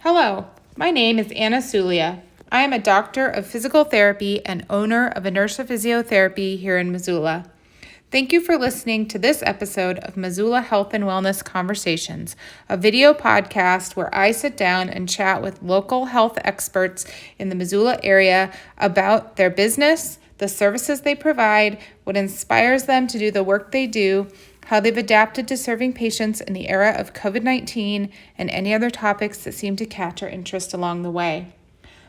Hello, my name is Anna Sulia. I am a doctor of physical therapy and owner of Inertia Physiotherapy here in Missoula. Thank you for listening to this episode of Missoula Health and Wellness Conversations, a video podcast where I sit down and chat with local health experts in the Missoula area about their business, the services they provide, what inspires them to do the work they do, how they've adapted to serving patients in the era of COVID-19, and any other topics that seem to catch our interest along the way.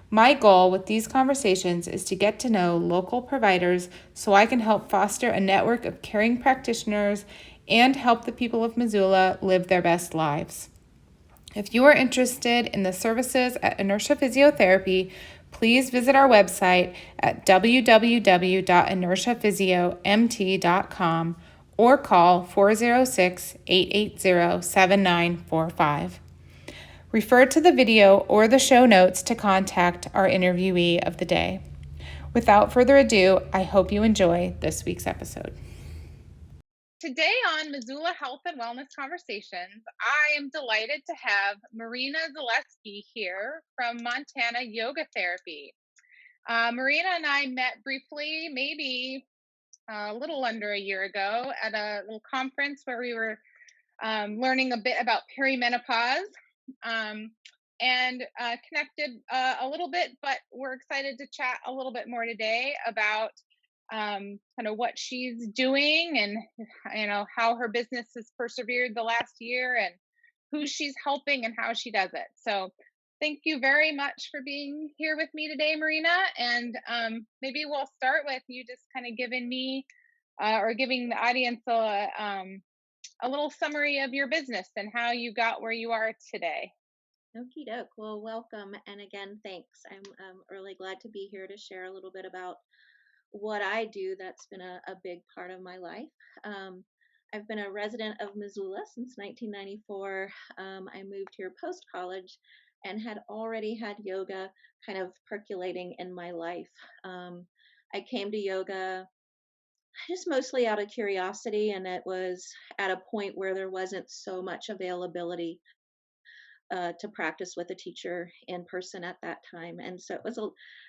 My goal with these conversations is to get to know local providers so I can help foster a network of caring practitioners and help the people of Missoula live their best lives. If you are interested in the services at Inertia Physiotherapy, please visit our website at www.inertiaphysiomt.com or call 406-880-7945. Refer to the video or the show notes to contact our interviewee of the day. Without further ado, I hope you enjoy this week's episode. Today on Missoula Health and Wellness Conversations, I am delighted to have Marina Zaleski here from Montana Yoga Therapy. Marina and I met briefly, maybe a little under a year ago, at a little conference where we were learning a bit about perimenopause and connected a little bit, but we're excited to chat a little bit more today about kind of what she's doing and how her business has persevered the last year and who she's helping and how she does it. So thank you very much for being here with me today, Marina. And maybe we'll start with you just kind of giving me or giving the audience a little summary of your business and how you got where you are today. Okie doke. Well, welcome. And again, thanks. I'm really glad to be here to share a little bit about what I do. That's been a big part of my life. I've been a resident of Missoula since 1994. I moved here post college and had already had yoga kind of percolating in my life. I came to yoga just mostly out of curiosity, and it was at a point where there wasn't so much availability to practice with a teacher in person at that time. And so I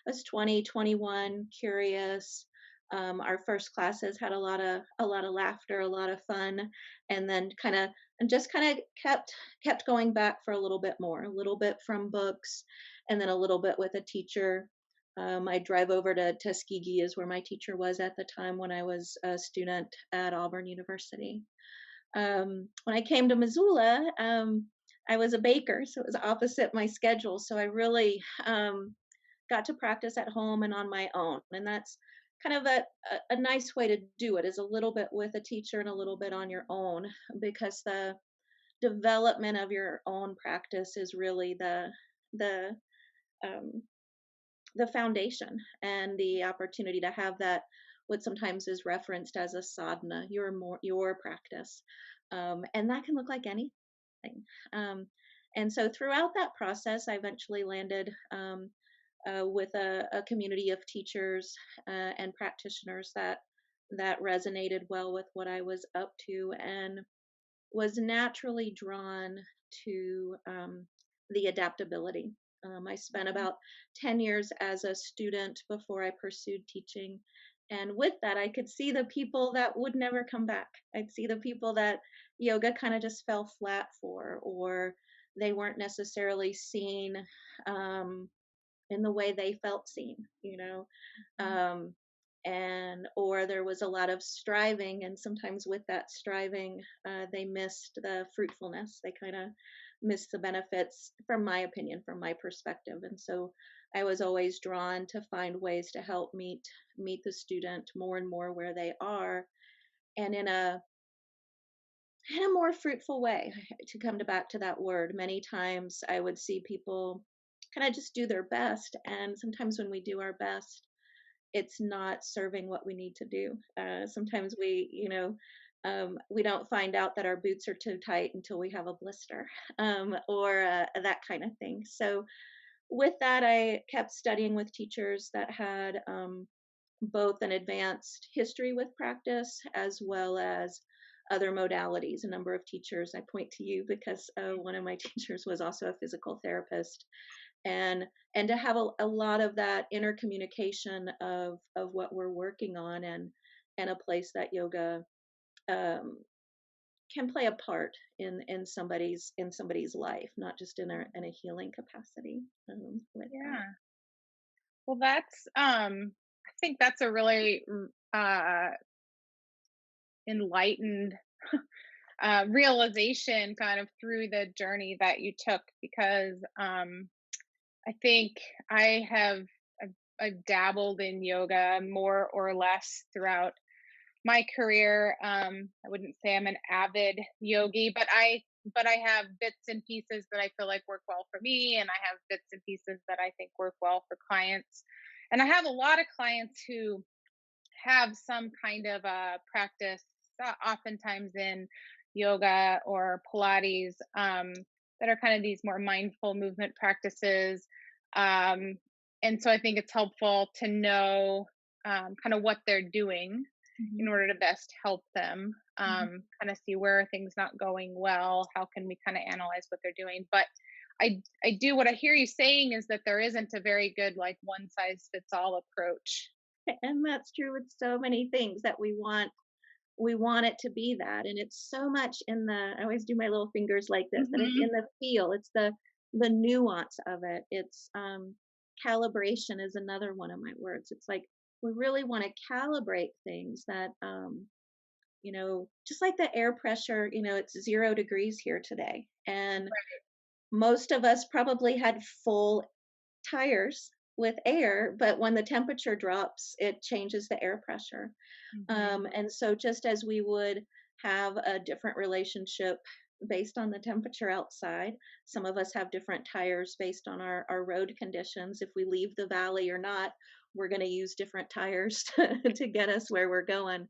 was 20, 21, curious. Our first classes had a lot of laughter, a lot of fun, and then kind of kept going back for a little bit more, a little bit from books, and then a little bit with a teacher. I drive over to Tuskegee is where my teacher was at the time when I was a student at Auburn University. When I came to Missoula, I was a baker, so it was opposite my schedule. So I really got to practice at home and on my own. And that's kind of a nice way to do it, is a little bit with a teacher and a little bit on your own, because the development of your own practice is really the um, the foundation and the opportunity to have that, what sometimes is referenced as a sadhana, your practice, and that can look like anything. Um, and so throughout that process, I eventually landed with a community of teachers and practitioners that resonated well with what I was up to, and was naturally drawn to the adaptability. I spent about 10 years as a student before I pursued teaching. And with that, I could see the people that would never come back. I'd see the people that yoga kind of just fell flat for, or they weren't necessarily seen in the way they felt seen, you know. Um, and or there was a lot of striving, and sometimes with that striving they missed the fruitfulness, they kind of missed the benefits, from my opinion, from my perspective. And so I was always drawn to find ways to help meet the student more and more where they are, and in a more fruitful way. To come to back to that word, many times I would see people kind of just do their best, and sometimes when we do our best, it's not serving what we need to do. Sometimes we don't find out that our boots are too tight until we have a blister, or that kind of thing. So with that, I kept studying with teachers that had both an advanced history with practice, as well as other modalities, a number of teachers. I point to you because one of my teachers was also a physical therapist, and to have a lot of that intercommunication of what we're working on, and a place that yoga um, can play a part in somebody's life, not just in a healing capacity, with that. Yeah. Well, I think that's a really enlightened realization kind of through the journey that you took because I think I have I've dabbled in yoga more or less throughout my career. I wouldn't say I'm an avid yogi, but I have bits and pieces that I feel like work well for me, and I have bits and pieces that I think work well for clients. And I have a lot of clients who have some kind of a practice, oftentimes in yoga or Pilates, that are kind of these more mindful movement practices. Um, and so I think it's helpful to know kind of what they're doing in Mhm, order to best help them. mhm. Kind of see where are things not going well. How can we kind of analyze what they're doing? But I do what I hear you saying is that there isn't a very good like one size fits all approach. And that's true with so many things that we want it to be that, and it's so much in the I always do my little fingers like this, that it's in Hmm. the feel, it's the nuance of it. It's calibration is another one of my words. It's like we really want to calibrate things that just like the air pressure, it's 0 degrees here today, and most of us probably had full tires with air, but when the temperature drops, it changes the air pressure. Hmm. And so, just as we would have a different relationship based on the temperature outside, some of us have different tires based on our road conditions. If we leave the valley or not, we're going to use different tires to get us where we're going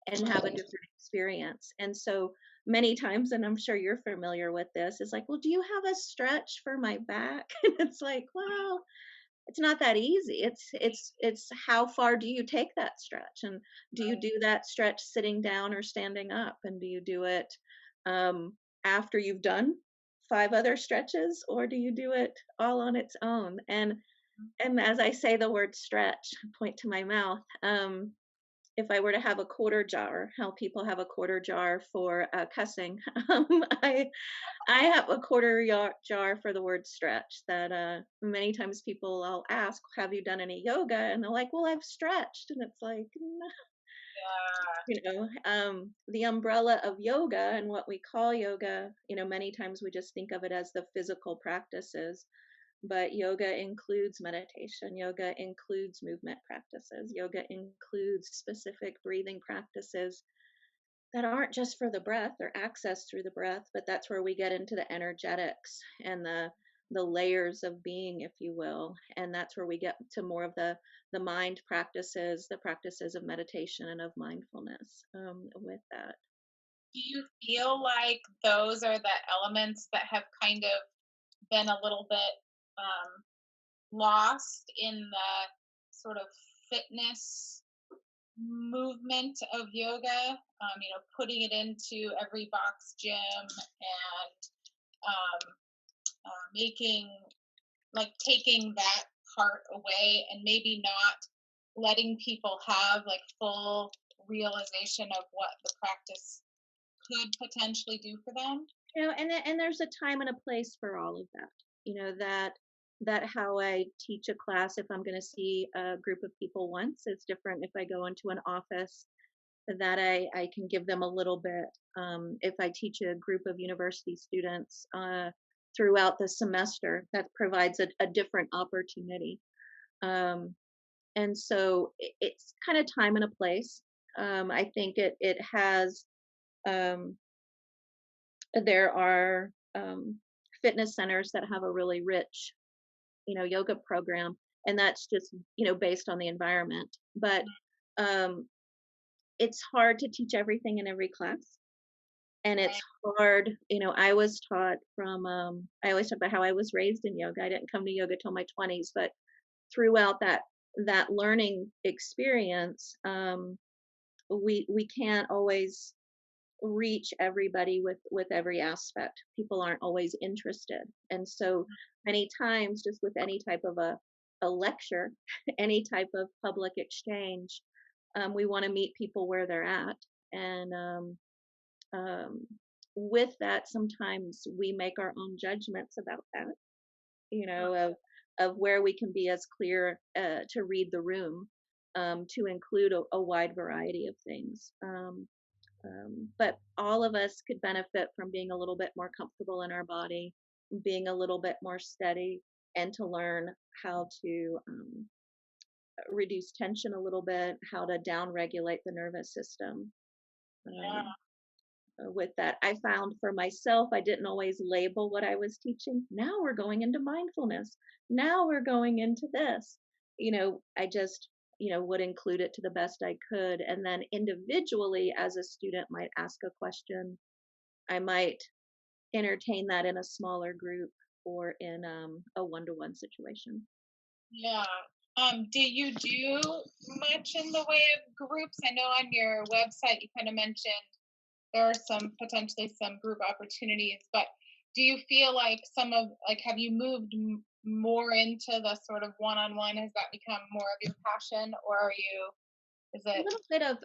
and have a different experience. And so, many times, and I'm sure you're familiar with this, is like, well, do you have a stretch for my back? And it's like, well, it's not that easy. It's how far do you take that stretch? And do you do that stretch sitting down or standing up? And do you do it after you've done 5 other stretches, or do you do it all on its own? And as I say the word stretch, point to my mouth. If I were to have a quarter jar, how people have a quarter jar for cussing, I have a jar for the word stretch that many times people I'll ask, have you done any yoga? And they're like, well, I've stretched. And it's like, "No," the umbrella of yoga and what we call yoga, many times we just think of it as the physical practices. But yoga includes meditation, yoga includes movement practices, yoga includes specific breathing practices that aren't just for the breath or access through the breath, but that's where we get into the energetics and the layers of being, if you will. And that's where we get to more of the mind practices, the practices of meditation and of mindfulness, with that. Do you feel like those are the elements that have kind of been a little bit um, lost in the sort of fitness movement of yoga? Putting it into every box gym and um, making like taking that part away and maybe not letting people have like full realization of what the practice could potentially do for them. And there's a time and a place for all of that. That how I teach a class, if I'm going to see a group of people once, it's different if I go into an office, that I can give them a little bit. If I teach a group of university students throughout the semester, that provides a different opportunity. Um, and so it's kind of time and a place. I think it has. Um, there are fitness centers that have a really rich, yoga program, and that's just based on the environment. But um, it's hard to teach everything in every class, and it's Right. hard. I was taught from. I always talk about how I was raised in yoga. I didn't come to yoga till my 20s, but throughout that learning experience, we can't always reach everybody with every aspect. People aren't always interested. And so many times, just with any type of a lecture, any type of public exchange, we want to meet people where they're at. And um, with that, sometimes we make our own judgments about that, of where we can be as clear to read the room, to include a wide variety of things. But all of us could benefit from being a little bit more comfortable in our body, being a little bit more steady, and to learn how to reduce tension a little bit, how to down regulate the nervous system. Yeah. With that, I found for myself, I didn't always label what I was teaching. Now we're going into mindfulness. Now we're going into this. I just, would include it to the best I could. And then individually, as a student might ask a question, I might entertain that in a smaller group or in a one-to-one situation. Yeah. Do you do much in the way of groups? I know on your website you kind of mentioned there are potentially some group opportunities, but do you feel like have you moved more into the sort of one-on-one? Has that become more of your passion, or is A it? little bit of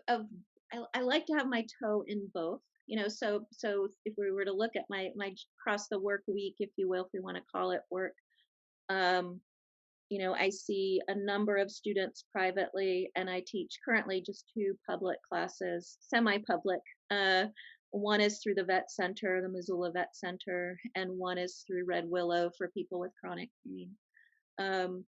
I like to have my toe in both. So if we were to look at my across the work week, if you will, if we want to call it work, um, I see a number of students privately, and I teach currently just two public classes, semi-public. One is through the vet center, the Missoula Vet Center, and one is through Red Willow for people with chronic pain. Um,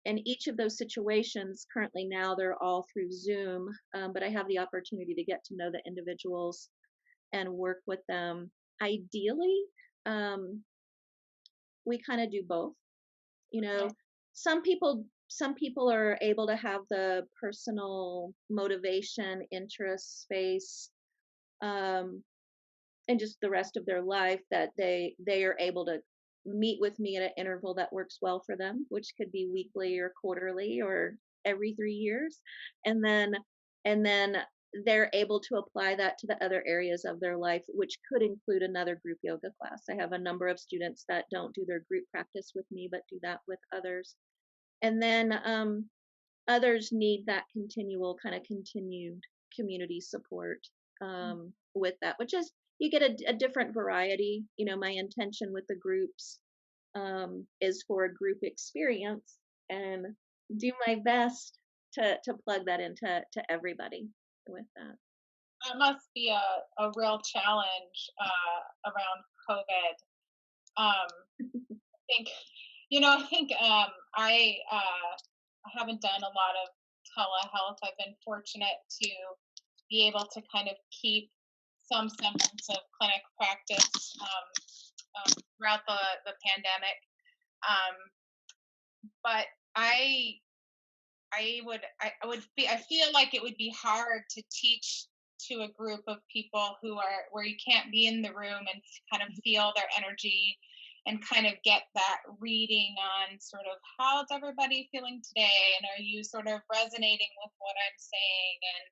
and each of those situations currently now they're all through Zoom, but I have the opportunity to get to know the individuals and work with them. Ideally, um, we kind of do both. You know, Mhm. some people are able to have the personal motivation, interest, space, um, and just the rest of their life that they are able to meet with me at an interval that works well for them, which could be weekly or quarterly or every 3 years. And then and then they're able to apply that to the other areas of their life, which could include another group yoga class. I have a number of students that don't do their group practice with me but do that with others. And then others need that continued community support, with that, which is you get a different variety. My intention with the groups, is for a group experience, and do my best to plug that into to everybody with that. That must be a real challenge around COVID. Think I think I haven't done a lot of telehealth. I've been fortunate to be able to kind of keep some semblance of clinic practice throughout the pandemic. Um, but I feel like it would be hard to teach to a group of people where you can't be in the room and kind of feel their energy and kind of get that reading on sort of how's everybody feeling today, and are you sort of resonating with what I'm saying, and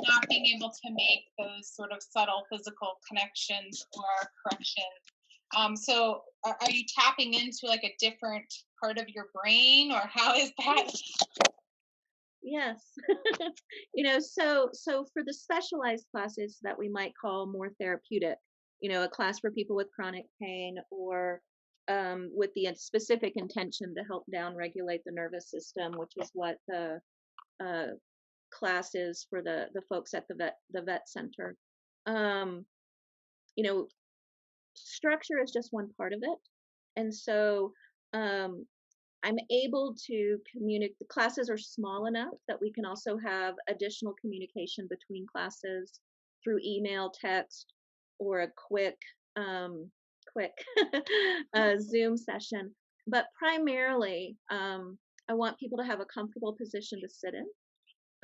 not being able to make those sort of subtle physical connections or corrections. So are you tapping into like a different part of your brain, or how is that? Yes. So for the specialized classes that we might call more therapeutic, a class for people with chronic pain, or with the specific intention to help down regulate the nervous system, which is what the uh, class is for the folks at the vet center. Um, you know, Structure is just one part of it, and so um, I'm able to communicate. The classes are small enough that we can also have additional communication between classes through email, text, or a quick Zoom session. But primarily, I want people to have a comfortable position to sit in.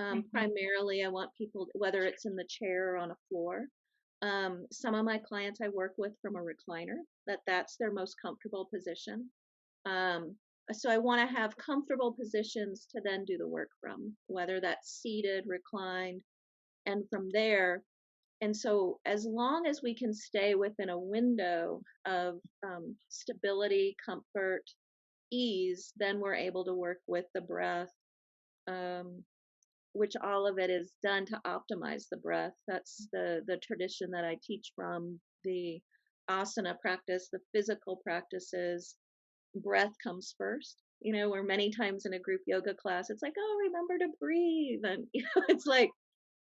Mhm. Primarily, I want people, whether it's in the chair or on a floor. Some of my clients I work with from a recliner, that's their most comfortable position. Um, so I want to have comfortable positions to then do the work from, whether that's seated, reclined, and from there, And so as long as we can stay within a window of stability, comfort, ease, then we're able to work with the breath, um, which all of it is done to optimize the breath. That's the tradition that I teach from, the asana practice, the physical practices. Breath comes first. Where many times in a group yoga class, it's like, oh, remember to breathe. And, it's like,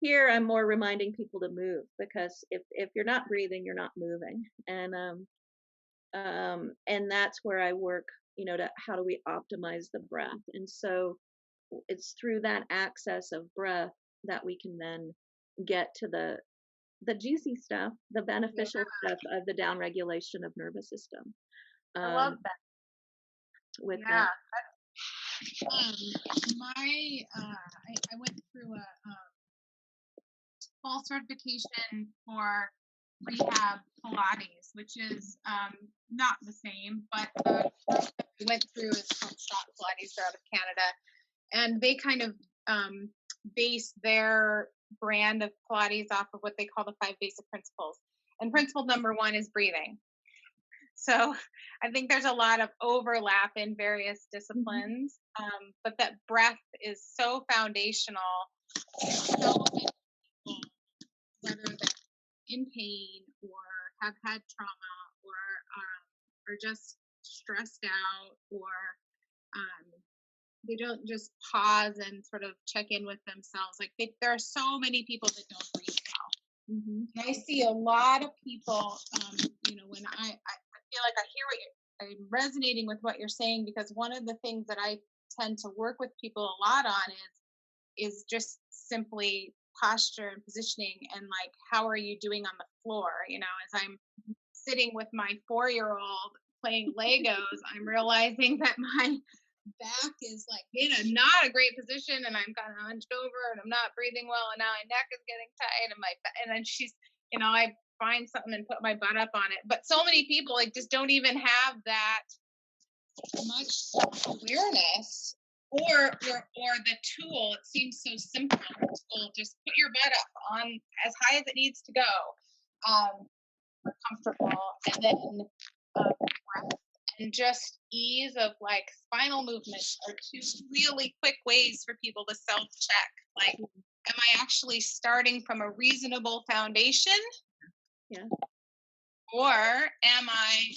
here I'm more reminding people to move, because if you're not breathing, you're not moving. And that's where I work, to how do we optimize the breath. And so it's through that access of breath that we can then get to the juicy stuff, the beneficial stuff of the downregulation of nervous system. I love um, that. with Yeah. that. I went through a full certification for rehab Pilates, which is not the same, but the group that we went through is called Shot Pilates. They're out of Canada, and they kind of base their brand of Pilates off of what they call the 5 basic principles. And principle number 1 is breathing. So I think there's a lot of overlap in various disciplines, but that breath is so foundational. So many people, whether they're in pain or have had trauma or just stressed out, or they don't just pause and sort of check in with themselves. Like there are so many people that don't breathe well. And I see a lot of people, when I feel like I'm resonating with what you're saying, because one of the things that I tend to work with people a lot on is just simply posture and positioning, and like, how are you doing on the floor? As I'm sitting with my 4-year-old playing Legos, I'm realizing that my back is like in not a great position, and I'm kind of hunched over, and I'm not breathing well, and now my neck is getting tight, and then she's, I find something and put my butt up on it. But so many people like just don't even have that much awareness, or the tool. It seems so simple. The tool, just put your butt up on as high as it needs to go, comfortable, and then breath and just ease of like spinal movements are 2 really quick ways for people to self-check. Like, am I actually starting from a reasonable foundation? Yeah. Or am I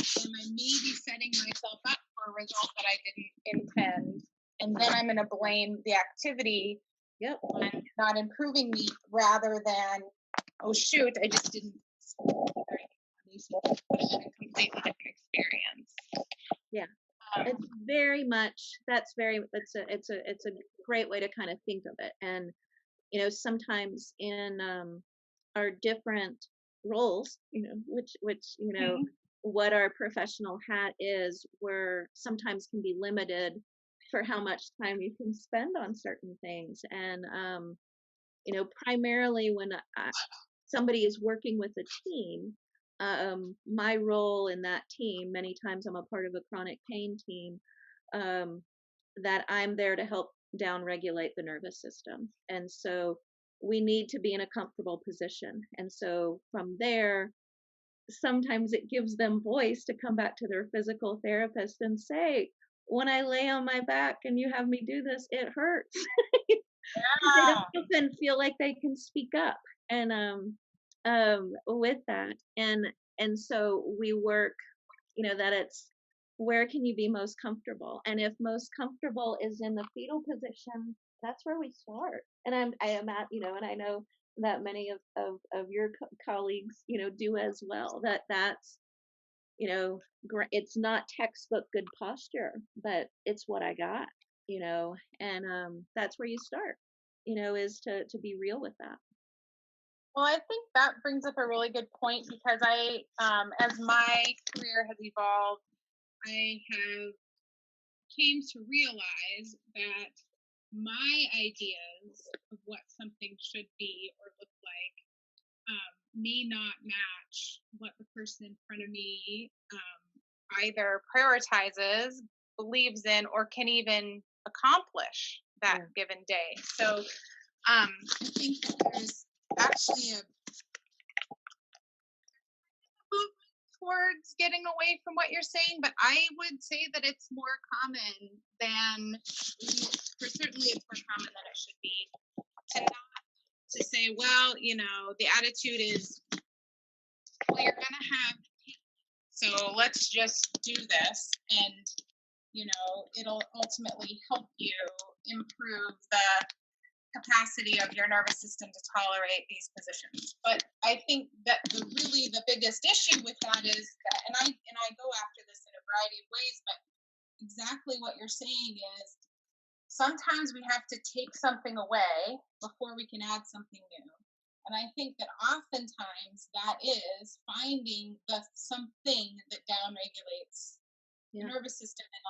maybe setting myself up for a result that I didn't intend? And then I'm going to blame the activity on not improving me, rather than, oh shoot, I just didn't put it in a completely different experience. Yeah. It's very much, it's a great way to kind of think of it. And sometimes in our different roles, which what our professional hat is, where sometimes can be limited for how much time you can spend on certain things. And primarily when somebody is working with a team, my role in that team, many times I'm a part of a chronic pain team, that I'm there to help downregulate the nervous system. And so we need to be in a comfortable position. And so from there, sometimes it gives them voice to come back to their physical therapist and say, when I lay on my back and you have me do this, it hurts. They don't often feel like they can speak up. And with that, and so we work, that it's, where can you be most comfortable? And if most comfortable is in the fetal position, that's where we start. And I am at, and I know that many of your colleagues, do as well. That's, it's not textbook good posture, but it's what I got, and that's where you start, is to be real with that. Well, I think that brings up a really good point, because I, as my career has evolved, I have came to realize that my ideas of what something should be or look like may not match what the person in front of me either prioritizes, believes in, or can even accomplish that given day. So I think that there's actually towards getting away from what you're saying, but I would say that it's more common than, certainly it's more common than it should be, to not to say, well, the attitude is, well, you're gonna have, so let's just do this, and it'll ultimately help you improve the capacity of your nervous system to tolerate these positions. But I think that the biggest issue with that is that, and I go after this in a variety of ways, but exactly what you're saying is sometimes we have to take something away before we can add something new. And I think that oftentimes that is finding something that downregulates the nervous system and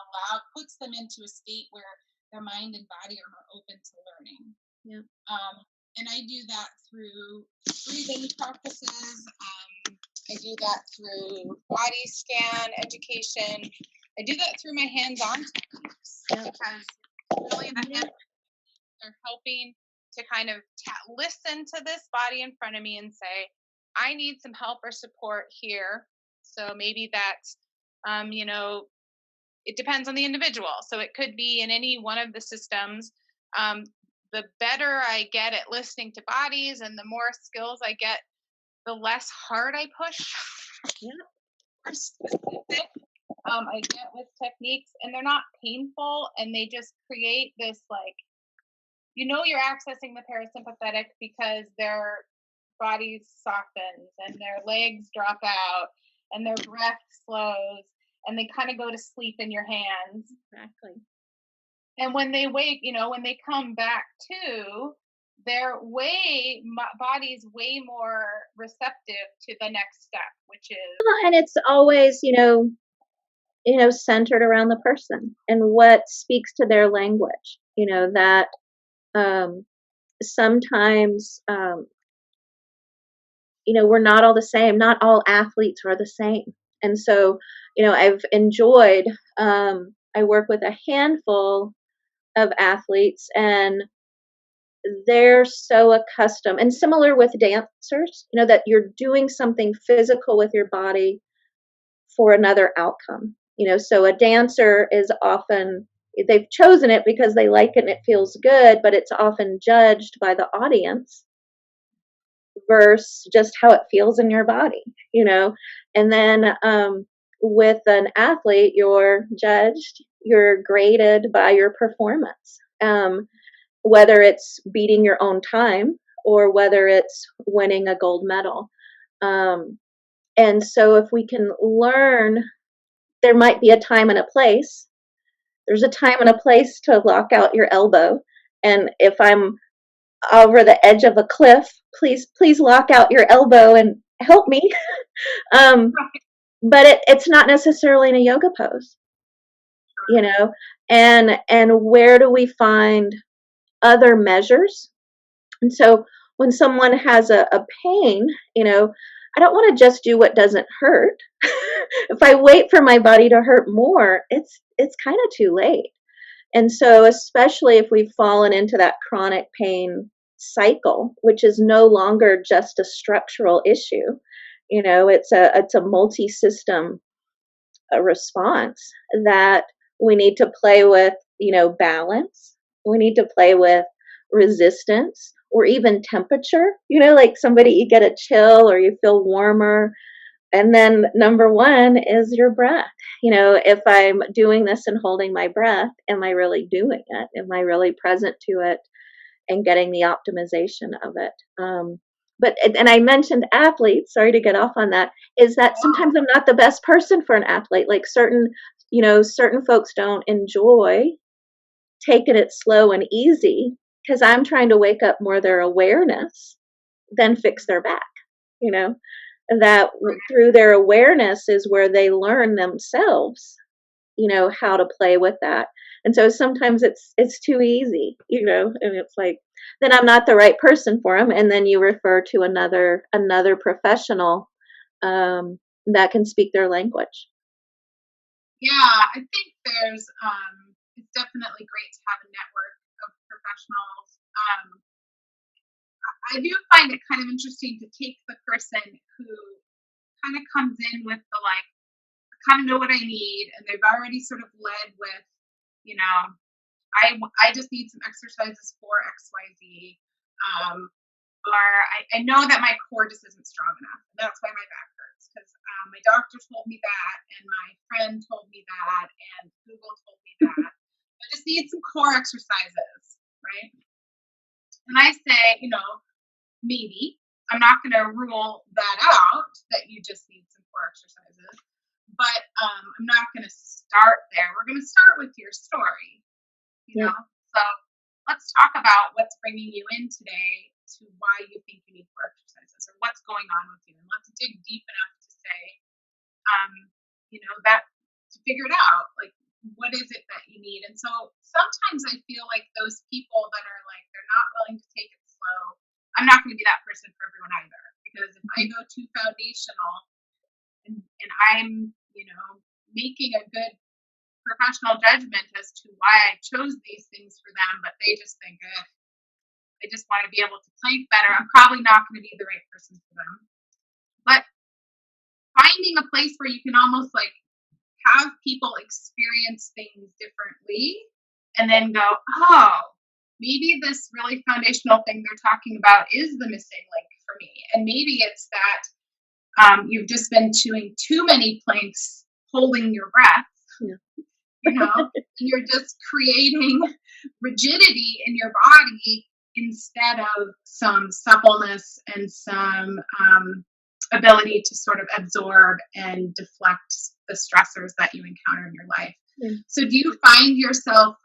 puts them into a state where their mind and body are more open to learning. Yeah. And I do that through breathing practices. I do that through body scan education. I do that through my hands-on techniques, because really the hands are helping to kind of listen to this body in front of me and say, I need some help or support here. So maybe that's, it depends on the individual. So it could be in any one of the systems. The better I get at listening to bodies and the more skills I get, the less hard I push. More specific I get with techniques, and they're not painful, and they just create this, like, you're accessing the parasympathetic because their body softens and their legs drop out and their breath slows and they kind of go to sleep in your hands. Exactly. And when they wake, when they come back to, their body's way more receptive to the next step, which is. And it's always, centered around the person and what speaks to their language. That sometimes, we're not all the same. Not all athletes are the same. And so, I've enjoyed, I work with a handful of athletes, and they're so accustomed, and similar with dancers, that you're doing something physical with your body for another outcome. So a dancer is often, they've chosen it because they like it and it feels good, but it's often judged by the audience versus just how it feels in your body, and then with an athlete, you're judged, you're graded by your performance, whether it's beating your own time or whether it's winning a gold medal. And so if we can learn, there might be a time and a place. There's a time and a place to lock out your elbow. And if I'm over the edge of a cliff, please lock out your elbow and help me. But it's not necessarily in a yoga pose, and where do we find other measures? And so when someone has a pain, I don't want to just do what doesn't hurt. If I wait for my body to hurt more, it's kind of too late. And so especially if we've fallen into that chronic pain cycle, which is no longer just a structural issue, it's a multi-system response that we need to play with, balance. We need to play with resistance or even temperature, like you get a chill or you feel warmer. And then number one is your breath. If I'm doing this and holding my breath, am I really doing it? Am I really present to it and getting the optimization of it? And I mentioned athletes, sorry to get off on that, is that sometimes I'm not the best person for an athlete. Like certain folks don't enjoy taking it slow and easy because I'm trying to wake up more their awareness than fix their back, that through their awareness is where they learn themselves, how to play with that. And so sometimes it's too easy, and it's like, then I'm not the right person for them. And then you refer to another professional that can speak their language. Yeah, I think there's it's definitely great to have a network of professionals. I do find it kind of interesting to take the person who kind of comes in with the like, I kind of know what I need, and they've already sort of led with, you know, I just need some exercises for XYZ. Or I know that my core just isn't strong enough. And that's why my back hurts because my doctor told me that, and my friend told me that, and Google told me that. I just need some core exercises, right? And I say, maybe. I'm not going to rule that out, that you just need some core exercises. But I'm not going to start there. We're going to start with your story, Yeah. So let's talk about what's bringing you in today to why you think you need core exercises or what's going on with you. And let's dig deep enough to say, that to figure it out, like, what is it that you need? And so sometimes I feel like those people that are like, they're not willing to take it slow, I'm not going to be that person for everyone either. Because if I go too foundational and I'm, making a good professional judgment as to why I chose these things for them, but they just think, I just want to be able to plank better, I'm probably not going to be the right person for them. But finding a place where you can almost like have people experience things differently and then go, oh, maybe this really foundational thing they're talking about is the missing link for me. And maybe it's that you've just been doing too many planks holding your breath. Yeah. And you're just creating rigidity in your body instead of some suppleness and some ability to sort of absorb and deflect the stressors that you encounter in your life. So do you find yourself,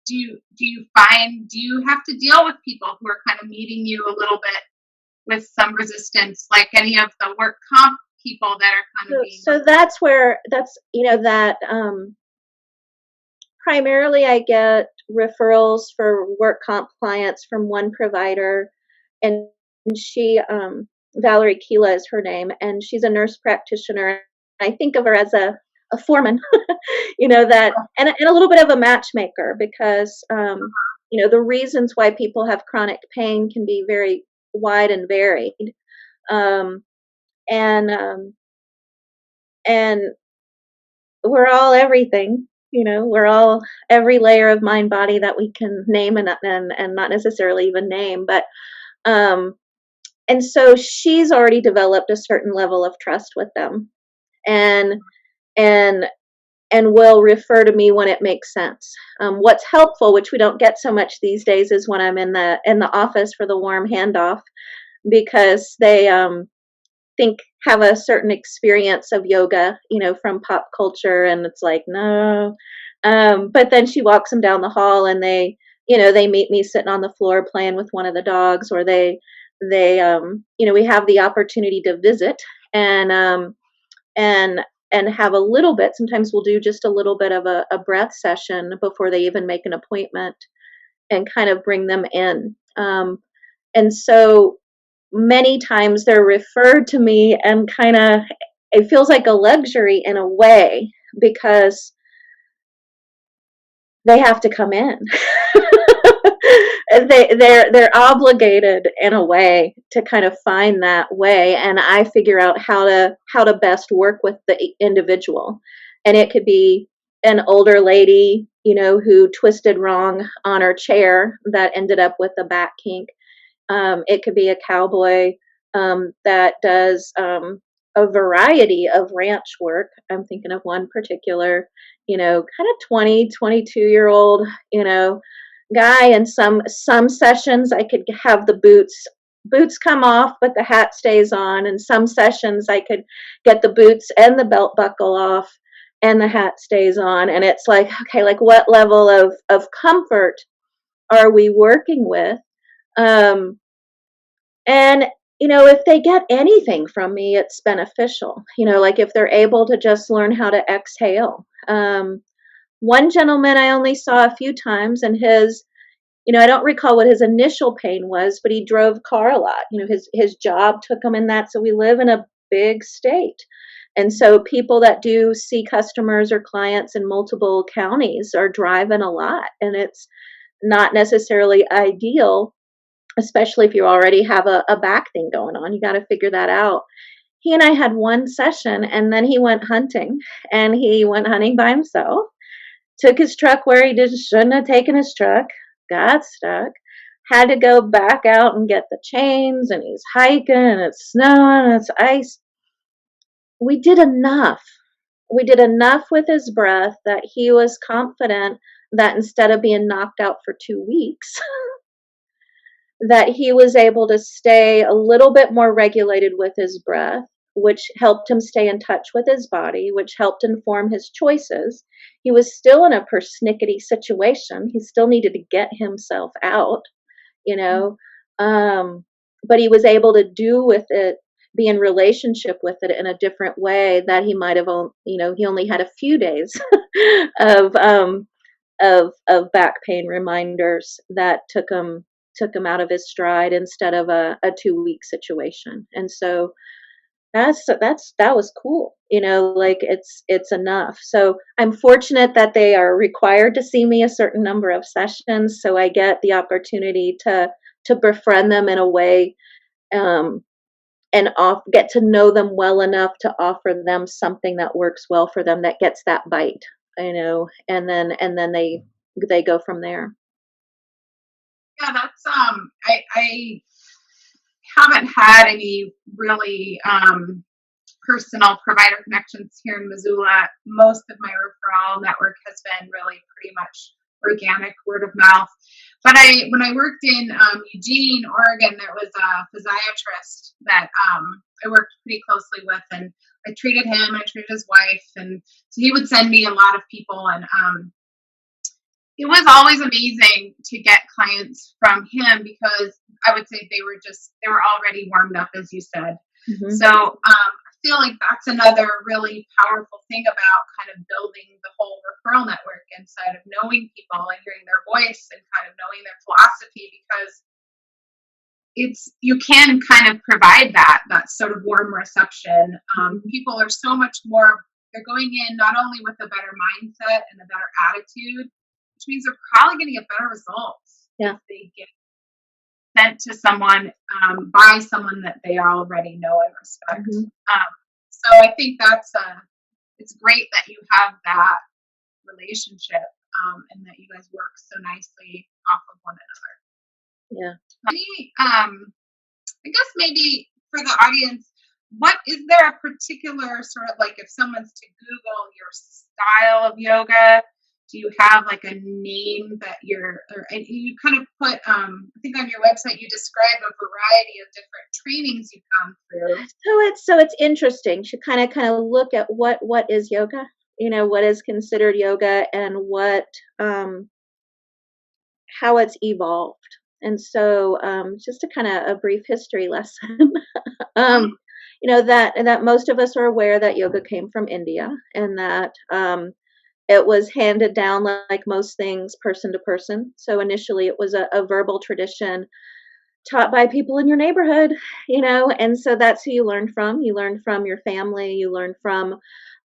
do you have to deal with people who are kind of meeting you a little bit with some resistance, like any of the work comp people that are kind of being... So that's where, that primarily I get referrals for work comp clients from one provider, and she, Valerie Keela is her name, and she's a nurse practitioner. I think of her as a foreman, that, and a little bit of a matchmaker, because, the reasons why people have chronic pain can be very wide and varied. And we're all everything, we're all every layer of mind, body that we can name and not necessarily even name. But, and so she's already developed a certain level of trust with them, and will refer to me when it makes sense. What's helpful, which we don't get so much these days, is when I'm in the office for the warm handoff, because they have a certain experience of yoga, from pop culture, and it's like, no. But then she walks them down the hall, and they meet me sitting on the floor playing with one of the dogs, or they we have the opportunity to visit and have a little bit. Sometimes we'll do just a little bit of a breath session before they even make an appointment, and kind of bring them in. And so many times they're referred to me, and kind of, it feels like a luxury in a way, because they have to come in. They're obligated in a way to kind of find that way, and I figure out how to best work with the individual. And it could be an older lady, who twisted wrong on her chair that ended up with a back kink. It could be a cowboy that does a variety of ranch work. I'm thinking of one particular, kind of 20, 22-year-old, guy. And some sessions I could have the boots come off, but the hat stays on. And some sessions I could get the boots and the belt buckle off, and the hat stays on. And it's like, okay, like, what level of comfort are we working with? And, if they get anything from me, it's beneficial. Like if they're able to just learn how to exhale. One gentleman I only saw a few times, and his, I don't recall what his initial pain was, but he drove car a lot. His job took him in that. So we live in a big state. And so people that do see customers or clients in multiple counties are driving a lot. And it's not necessarily ideal, especially if you already have a back thing going on. You got to figure that out. he and I had one session, and then he went hunting, and he went hunting by himself, took his truck where he just shouldn't have taken his truck, got stuck, had to go back out and get the chains, and he's hiking, and it's snowing, and it's ice. We did enough. We did enough with his breath that he was confident that instead of being knocked out for 2 weeks, that he was able to stay a little bit more regulated with his breath, which helped him stay in touch with his body, which helped inform his choices. He was still in a persnickety situation. He still needed to get himself out, you know, but he was able to do with it, be in relationship with it in a different way that he might have, he only had a few days of back pain reminders that took him out of his stride instead of a 2 week situation. And so that was cool. Like it's enough. So I'm fortunate that they are required to see me a certain number of sessions, so I get the opportunity to befriend them in a way, and get to know them well enough to offer them something that works well for them, that gets that bite, and then they go from there. Yeah, that's I haven't had any really personal provider connections here in Missoula. Most of my referral network has been really pretty much organic, word of mouth. But when I worked in Eugene, Oregon, there was a physiatrist that I worked pretty closely with, and I treated him and I treated his wife, and so he would send me a lot of people, and it was always amazing to get clients from him because I would say they were already warmed up, as you said. Mm-hmm. So I feel like that's another really powerful thing about kind of building the whole referral network inside of knowing people and hearing their voice and kind of knowing their philosophy, because you can kind of provide that sort of warm reception. People are so much more, they're going in not only with a better mindset and a better attitude, which means they're probably going to get better results if they get sent to someone by someone that they already know and respect. Mm-hmm. So I think it's great that you have that relationship, and that you guys work so nicely off of one another. Yeah. I guess maybe for the audience, is there a particular sort of, like, if someone's to Google your style of yoga, do you have like a name that you kind of put, I think on your website you describe a variety of different trainings you've gone through. So it's interesting to kind of look at what is yoga, what is considered yoga, and what how it's evolved. And so just a kind of a brief history lesson. That most of us are aware that yoga came from India, and that it was handed down, like most things, person to person. So initially it was a verbal tradition taught by people in your neighborhood, and so that's who you learned from. You learned from your family, you learned from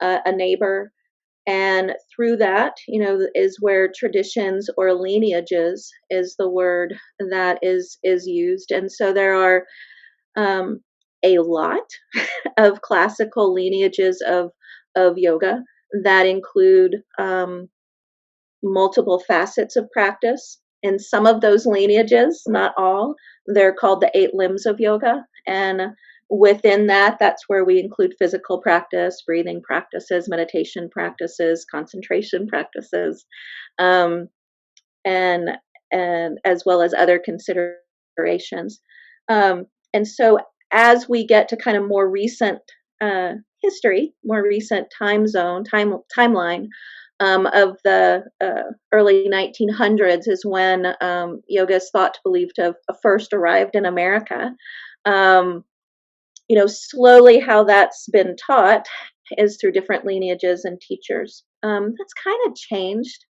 a neighbor. And through that, is where traditions or lineages is the word that is used. And so there are a lot of classical lineages of yoga that include multiple facets of practice. And some of those lineages, not all, they're called the 8 limbs of yoga. And within that, that's where we include physical practice, breathing practices, meditation practices, concentration practices, and as well as other considerations. And so as we get to kind of more recent history, more recent timeline, of the early 1900s is when yoga is believed to have first arrived in America. Slowly how that's been taught is through different lineages and teachers. That's kind of changed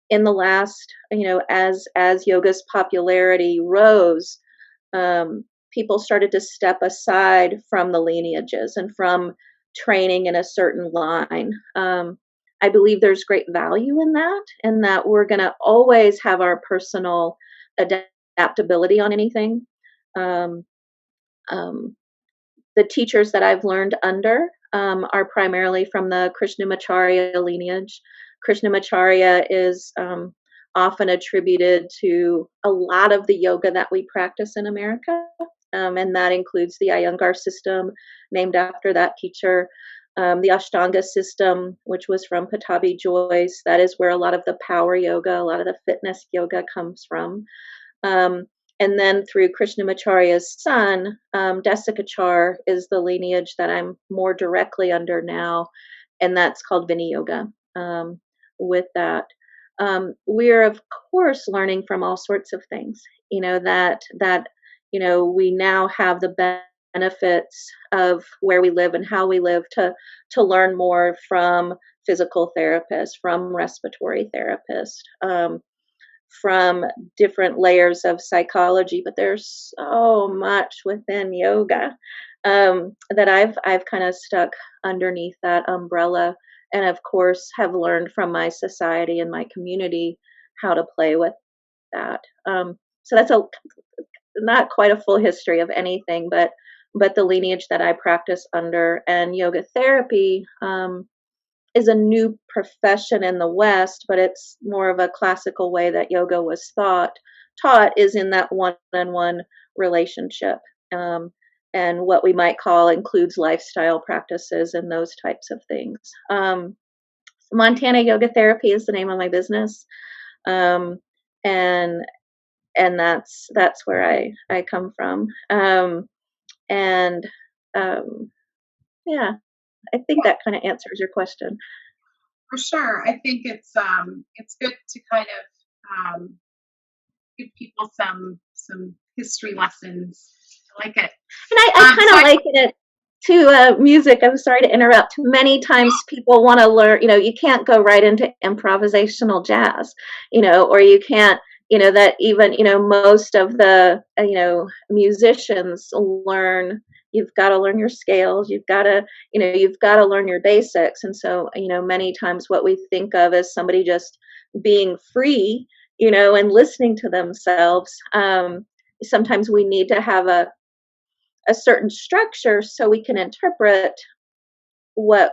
in the last, as yoga's popularity rose. People started to step aside from the lineages and from training in a certain line. I believe there's great value in that, and that we're going to always have our personal adaptability on anything. the teachers that I've learned under are primarily from the Krishnamacharya lineage. Krishnamacharya is often attributed to a lot of the yoga that we practice in America, and that includes the Iyengar system, named after that teacher, the Ashtanga system, which was from Patabi Joyce. That is where a lot of the power yoga, a lot of the fitness yoga comes from. And then through Krishnamacharya's son, Desikachar is the lineage that I'm more directly under now, and that's called Vinaya Yoga. With that, we're of course learning from all sorts of things. We now have the benefits of where we live and how we live to learn more from physical therapists, from respiratory therapists, from different layers of psychology, but there's so much within yoga that I've kind of stuck underneath that umbrella, and of course have learned from my society and my community how to play with that. So that's not quite a full history of anything, but the lineage that I practice under. And yoga therapy is a new profession in the West, but it's more of a classical way that yoga was taught is in that one-on-one relationship. And what we might call includes lifestyle practices and those types of things. Montana Yoga Therapy is the name of my business. And that's where I come from. Yeah, I think that kind of answers your question. For sure. I think it's good to kind of give people some history lessons. I like it. And I kind of liken it to music. I'm sorry to interrupt. Many times people want to learn, you can't go right into improvisational jazz, or you can't, that even, most of the, musicians learn. You've got to learn your scales. You've got to learn your basics. And so, many times what we think of as somebody just being free, and listening to themselves. Sometimes we need to have a certain structure so we can interpret what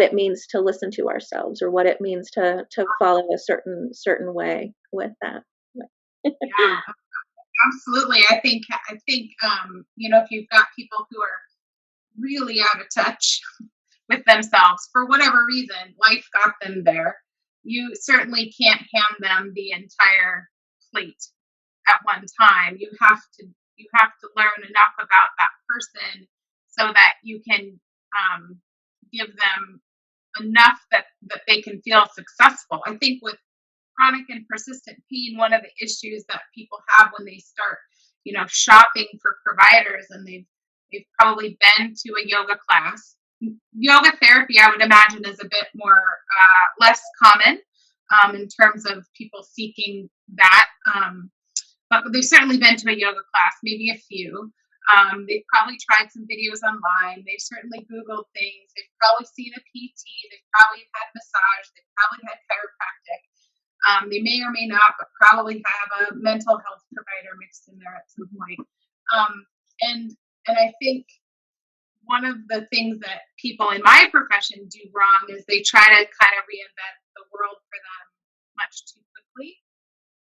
it means to listen to ourselves, or what it means to follow a certain way with that. Yeah. Absolutely. I think if you've got people who are really out of touch with themselves for whatever reason, life got them there, you certainly can't hand them the entire plate at one time. You have to learn enough about that person so that you can give them enough that they can feel successful. I think with chronic and persistent pain, one of the issues that people have when they start, shopping for providers, and they've probably been to a yoga class. Yoga therapy, I would imagine, is a bit more less common in terms of people seeking that. But they've certainly been to a yoga class, maybe a few. They've probably tried some videos online. They've certainly Googled things. They've probably seen a PT. They've probably had massage. They've probably had chiropractic. They may or may not, but probably have a mental health provider mixed in there at some point. And I think one of the things that people in my profession do wrong is they try to kind of reinvent the world for them much too quickly.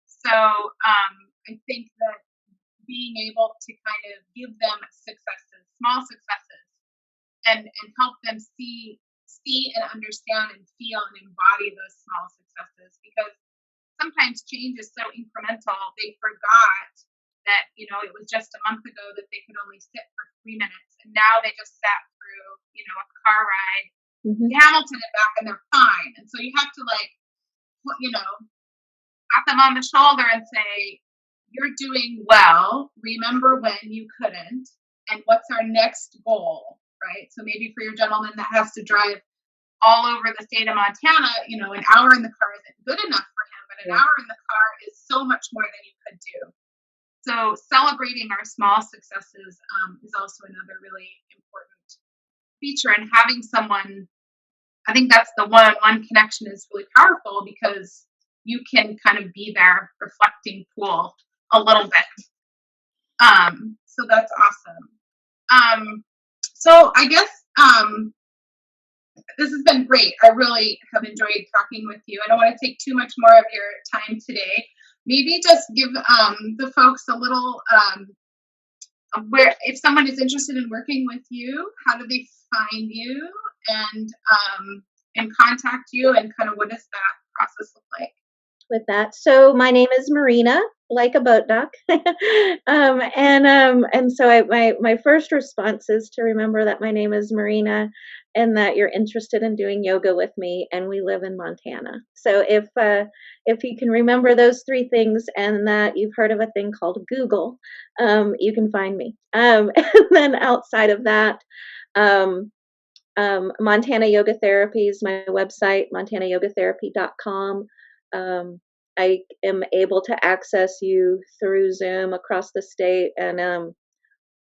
So I think that being able to kind of give them successes, small successes, and help them see and understand and feel and embody those small successes, because sometimes change is so incremental, they forgot that, it was just a month ago that they could only sit for 3 minutes, and now they just sat through, a car ride to Hamilton and back, and they're fine. And so you have to pat them on the shoulder and say, you're doing well. Remember when you couldn't, and what's our next goal, right? So maybe for your gentleman that has to drive all over the state of Montana, an hour in the car isn't good enough for him, but an hour in the car is so much more than you could do. So celebrating our small successes is also another really important feature. And having someone, I think that's the one-on-one connection is really powerful, because you can kind of be their reflecting pool a little bit. So that's awesome. So I guess this has been great. I really have enjoyed talking with you. I don't want to take too much more of your time today. Maybe just give the folks a little where, if someone is interested in working with you, how do they find you and contact you, and kind of what does that process look like? With that. So my name is Marina, like a boat duck. And so my first response is to remember that my name is Marina and that you're interested in doing yoga with me, and we live in Montana. So if you can remember those three things and that you've heard of a thing called Google, you can find me. And then outside of that, Montana Yoga Therapy is my website, montanayogatherapy.com. I am able to access you through Zoom across the state. And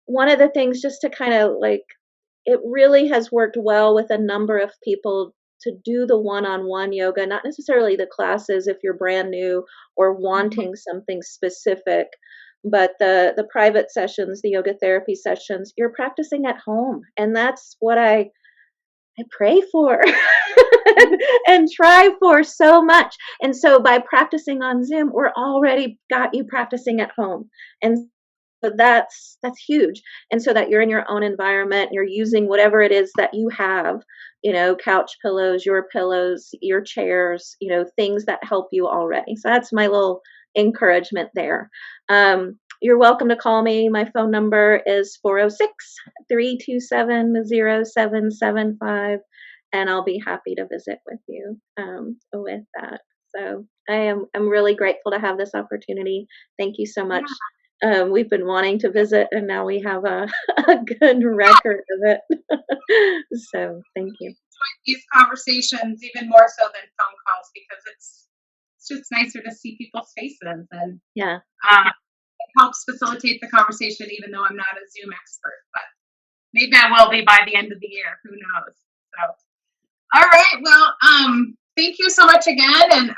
one of the things, just to kind of like, it really has worked well with a number of people to do the one-on-one yoga, not necessarily the classes if you're brand new or wanting something specific, but the private sessions, the yoga therapy sessions, you're practicing at home. And that's what I pray for and try for so much. And so by practicing on Zoom, we're already got you practicing at home. And so that's huge. And so that you're in your own environment, you're using whatever it is that you have, couch pillows, your chairs, things that help you already. So that's my little encouragement there. You're welcome to call me. My phone number is 406-327-0775, and I'll be happy to visit with you with that. So I'm really grateful to have this opportunity. Thank you so much. We've been wanting to visit, and now we have a good record of it. So thank you. These conversations even more so than phone calls, because it's just nicer to see people's faces, and yeah. It helps facilitate the conversation, even though I'm not a Zoom expert, but maybe I will be by the end of the year. Who knows? So, all right. Well, thank you so much again, and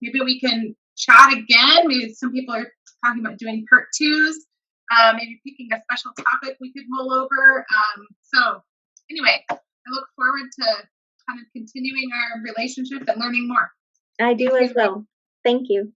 maybe we can chat again. Maybe some people are talking about doing part twos. Maybe picking a special topic we could mull over. So, anyway, I look forward to kind of continuing our relationship and learning more. I do as well. Thank you.